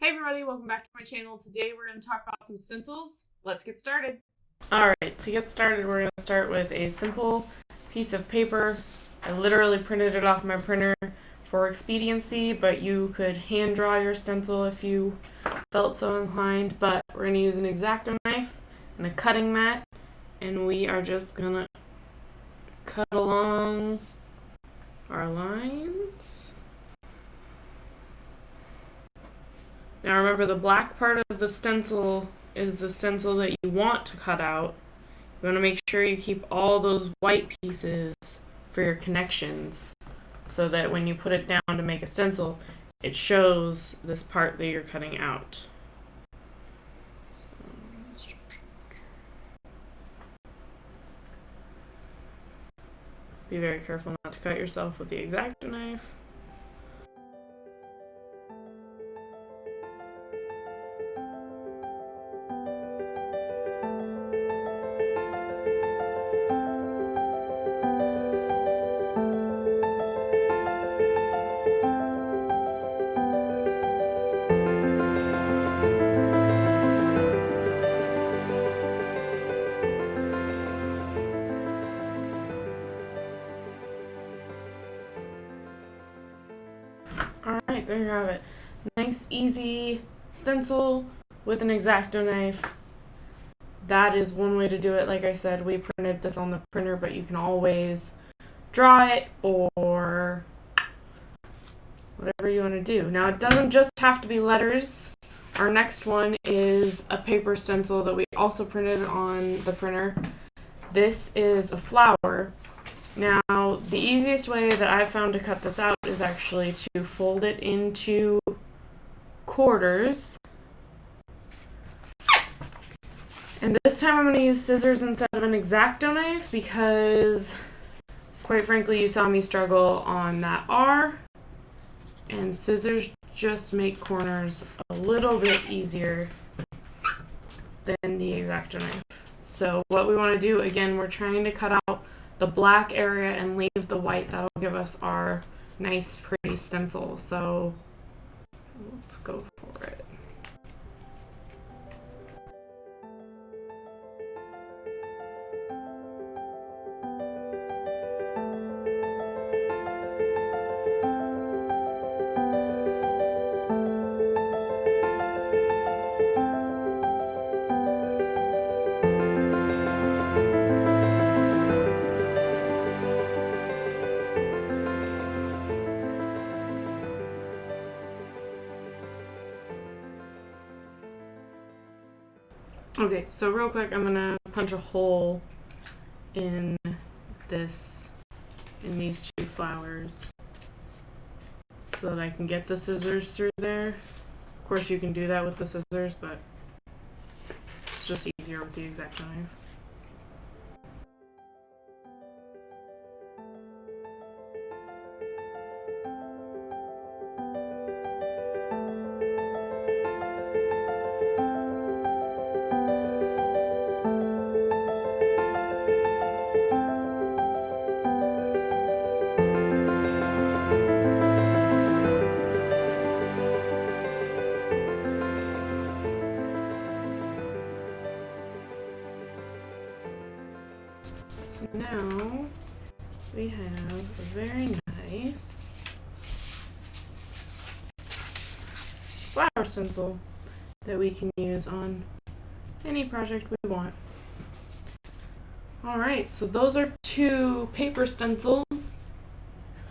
Hey everybody, welcome back to my channel. Today we're going to talk about some stencils. Let's get started. Alright, to get started we're going to start with a simple piece of paper. I literally printed it off my printer for expediency, but you could hand draw your stencil if you felt so inclined. But we're going to use an Exacto knife and a cutting mat, and we are just going to cut along our lines. Now remember, the black part of the stencil is the stencil that you want to cut out. You want to make sure you keep all those white pieces for your connections so that when you put it down to make a stencil, it shows this part that you're cutting out. Be very careful not to cut yourself with the Exacto knife. Alright, there you have it. Nice, easy stencil with an Exacto knife. That is one way to do it. Like I said, we printed this on the printer, but you can always draw it or whatever you want to do. Now, it doesn't just have to be letters. Our next one is a paper stencil that we also printed on the printer. This is a flower. Now, the easiest way that I've found to cut this out is actually to fold it into quarters. And this time I'm going to use scissors instead of an Exacto knife because, quite frankly, you saw me struggle on that R. And scissors just make corners a little bit easier than the Exacto knife. So what we want to do, again, we're trying to cut out the black area and leave the white. That'll give us our nice, pretty stencil. So let's go for it. Okay, so real quick, I'm gonna punch a hole in these two flowers so that I can get the scissors through there. Of course, you can do that with the scissors, but it's just easier with the Exacto knife. So now we have a very nice flower stencil that we can use on any project we want. Alright, so those are two paper stencils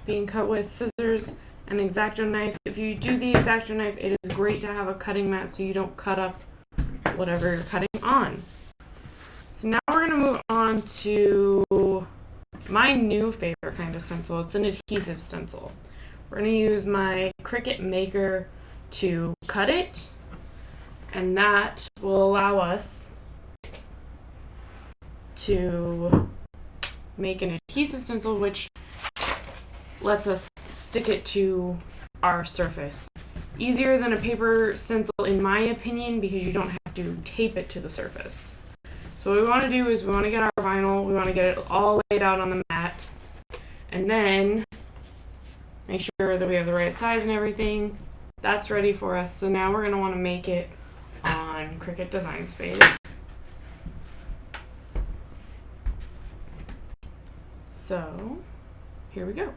being cut with scissors and Exacto knife. If you do the Exacto knife, it is great to have a cutting mat so you don't cut up whatever you're cutting on. So now we're going to move on to my new favorite kind of stencil. It's an adhesive stencil. We're going to use my Cricut Maker to cut it, and that will allow us to make an adhesive stencil, which lets us stick it to our surface. Easier than a paper stencil in my opinion because you don't have to tape it to the surface. So what we want to do is we want to get our vinyl, we want to get it all laid out on the mat, and then make sure that we have the right size and everything. that's ready for us. So now we're going to want to make it on Cricut Design Space. So here we go.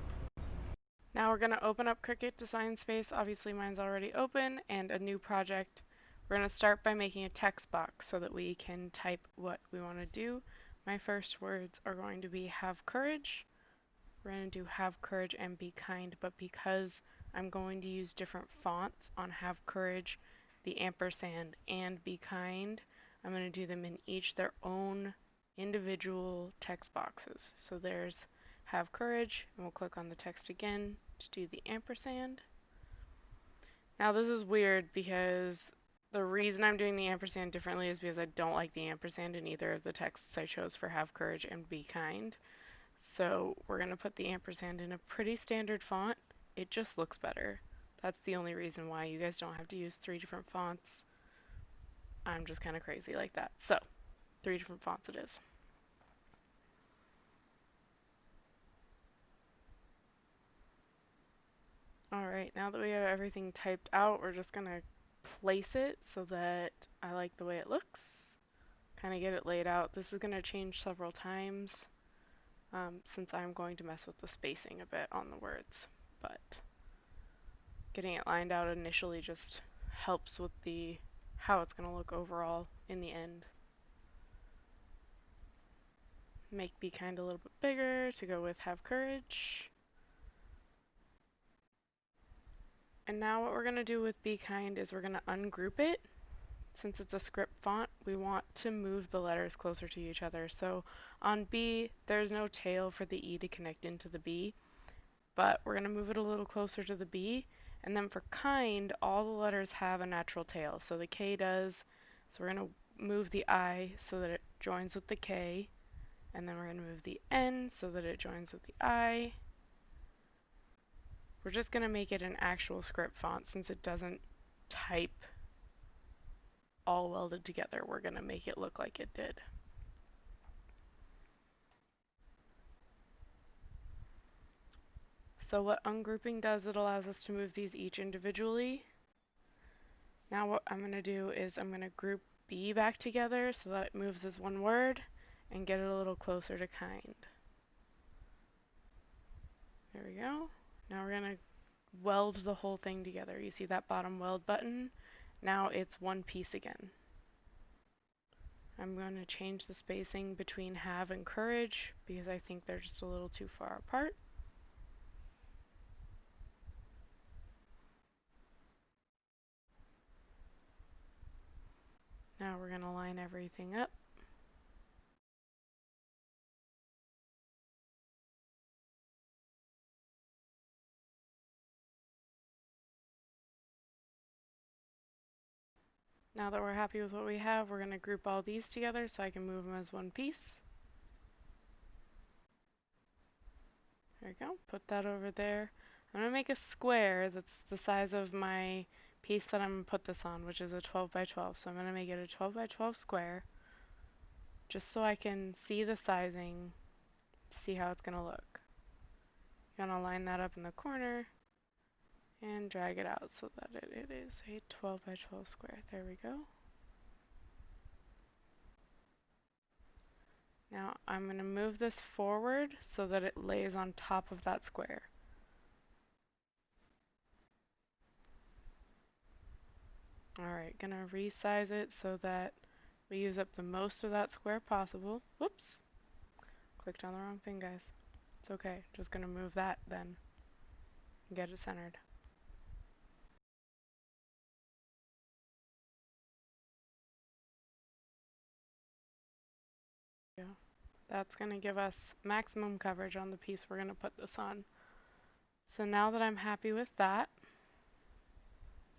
Now we're going to open up Cricut Design Space. Obviously mine's already open, and a new project. We're going to start by making a text box so that we can type what we want to do. My first words are going to be have courage. We're going to do have courage and be kind, but because I'm going to use different fonts on have courage, the ampersand, and be kind, I'm going to do them in each their own individual text boxes. So there's have courage, and we'll click on the text again to do the ampersand. Now this is weird because the reason I'm doing the ampersand differently is because I don't like the ampersand in either of the texts I chose for have courage and be kind. So we're going to put the ampersand in a pretty standard font. It just looks better. That's the only reason why. You guys don't have to use 3 different fonts. I'm just kind of crazy like that. So 3 different fonts it is. Alright, now that we have everything typed out, we're just going to place it so that I like the way it looks. Kind of get it laid out. This is going to change several times since I'm going to mess with the spacing a bit on the words. But getting it lined out initially just helps with how it's going to look overall in the end. Make be kind a little bit bigger to go with have courage. And now what we're going to do with be kind is we're going to ungroup it. Since it's a script font, we want to move the letters closer to each other. So on B, there's no tail for the E to connect into the B, but we're going to move it a little closer to the B. And then for kind, all the letters have a natural tail. So the K does. So we're going to move the I so that it joins with the K. And then we're going to move the N so that it joins with the I. We're just going to make it an actual script font since it doesn't type all welded together. We're going to make it look like it did. So what ungrouping does, it allows us to move these each individually. Now what I'm going to do is I'm going to group B back together so that it moves as one word and get it a little closer to kind. There we go. Now we're going to weld the whole thing together. You see that bottom weld button? Now it's one piece again. I'm going to change the spacing between have and courage because I think they're just a little too far apart. Now we're going to line everything up. Now that we're happy with what we have, we're going to group all these together so I can move them as one piece. There we go. Put that over there. I'm going to make a square that's the size of my piece that I'm going to put this on, which is a 12 by 12. So I'm going to make it a 12 by 12 square just so I can see the sizing, see how it's going to look. I'm going to line that up in the corner and drag it out so that it is a 12 by 12 square. There we go. Now I'm going to move this forward so that it lays on top of that square. Alright, gonna resize it so that we use up the most of that square possible. Whoops! Clicked on the wrong thing, guys. It's okay. Just gonna move that then and get it centered. Yeah. That's gonna give us maximum coverage on the piece we're gonna put this on. So now that I'm happy with that,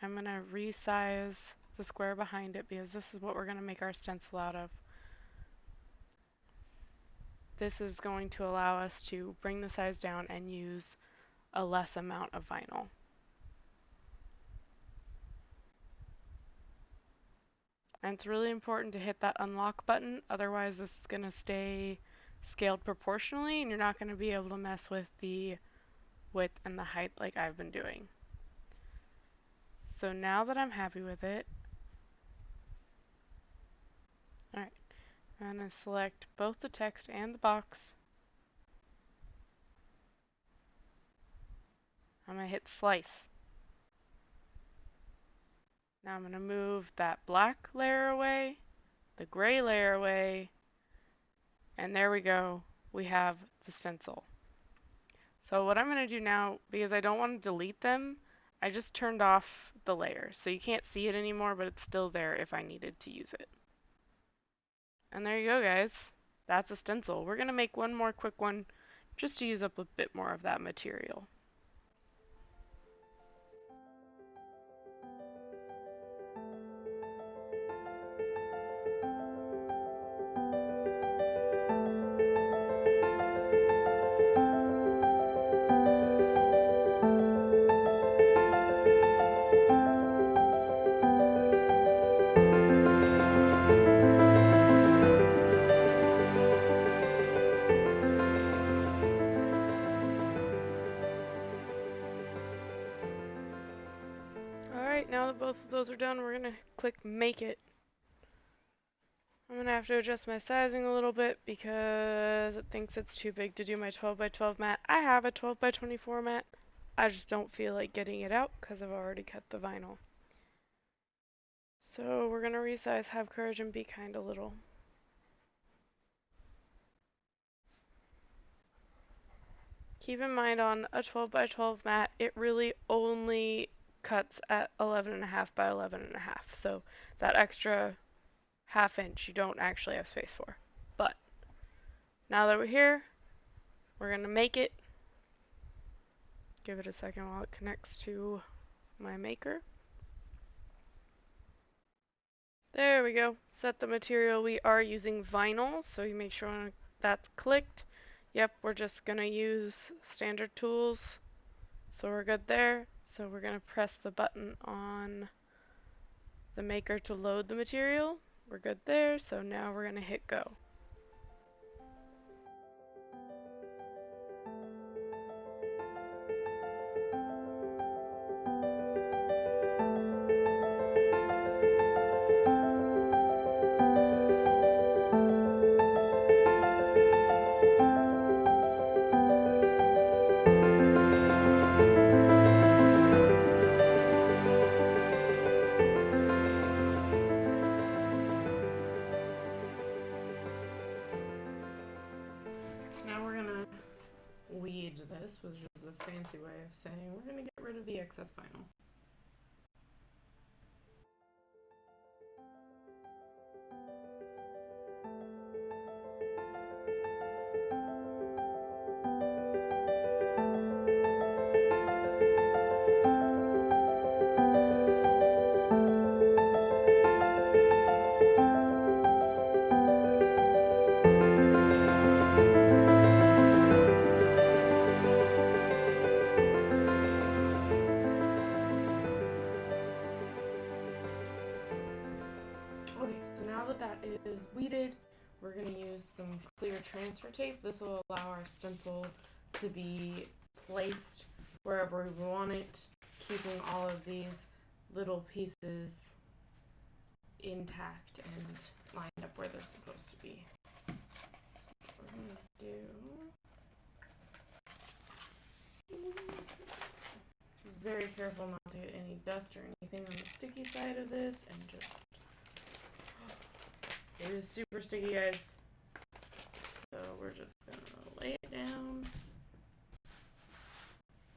I'm gonna resize the square behind it because this is what we're gonna make our stencil out of. This is going to allow us to bring the size down and use a less amount of vinyl. And it's really important to hit that unlock button, otherwise this is going to stay scaled proportionally and you're not going to be able to mess with the width and the height like I've been doing. So now that I'm happy with it, alright, I'm going to select both the text and the box. I'm going to hit slice. Now I'm going to move that black layer away, the gray layer away, and there we go. We have the stencil. So what I'm going to do now, because I don't want to delete them, I just turned off the layer. So you can't see it anymore, but it's still there if I needed to use it. And there you go, guys. That's a stencil. We're going to make one more quick one just to use up a bit more of that material. Alright, now that both of those are done, we're going to click Make It. I'm going to have to adjust my sizing a little bit because it thinks it's too big to do my 12 by 12 mat. I have a 12 by 24 mat. I just don't feel like getting it out because I've already cut the vinyl. So we're going to resize Have Courage and Be Kind a little. Keep in mind on a 12 by 12 mat, it really only cuts at 11.5 by 11.5. So that extra ½ inch you don't actually have space for. But now that we're here, we're going to make it. Give it a second while it connects to my maker. There we go. Set the material. We are using vinyl, so you make sure that's clicked. Yep, we're just going to use standard tools. So we're good there. So we're going to press the button on the maker to load the material. We're good there. So now we're going to hit go. Now we're gonna weed this, which is a fancy way of saying we're gonna get rid of the excess vinyl. Okay, so now that that is weeded, we're going to use some clear transfer tape. This will allow our stencil to be placed wherever we want it, keeping all of these little pieces intact and lined up where they're supposed to be. What we're going to do... Be very careful not to get any dust or anything on the sticky side of this, and just... It is super sticky, guys, so we're just going to lay it down,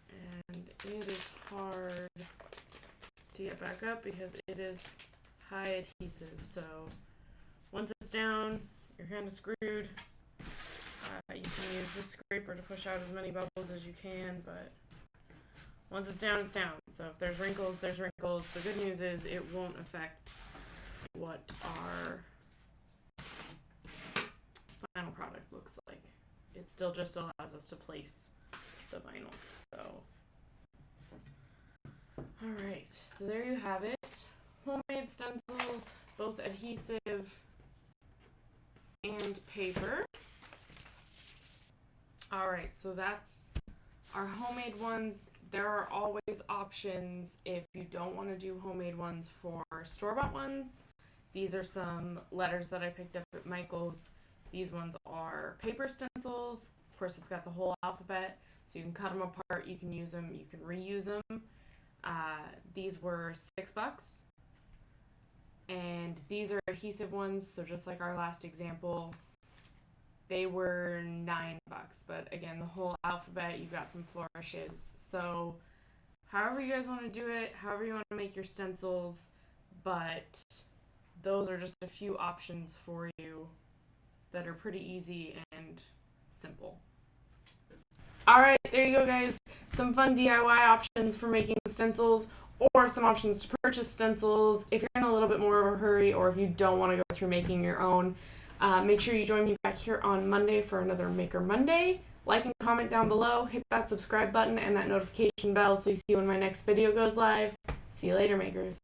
and it is hard to get back up because it is high adhesive, so once it's down, you're kind of screwed. You can use the scraper to push out as many bubbles as you can, but once it's down, it's down. So if there's wrinkles, there's wrinkles. The good news is it won't affect what our final product looks like. It still just allows us to place the vinyl. So, alright, so there you have it. Homemade stencils, both adhesive and paper. Alright, so that's Our homemade ones, there are always options if you don't want to do homemade ones for store-bought ones. These are some letters that I picked up at Michael's. These ones are paper stencils. Of course, it's got the whole alphabet, so you can cut them apart, you can use them, you can reuse them. These were $6. And these are adhesive ones, so just like our last example, they were $9. But again, the whole alphabet, you've got some flourishes. So however you guys want to do it, however you want to make your stencils, but those are just a few options for you that are pretty easy and simple. Alright, there you go guys. Some fun DIY options for making stencils, or some options to purchase stencils if you're in a little bit more of a hurry, or if you don't want to go through making your own. Make sure you join me back here on Monday for another Maker Monday. Like and comment down below, hit that subscribe button and that notification bell so you see when my next video goes live. See you later, makers.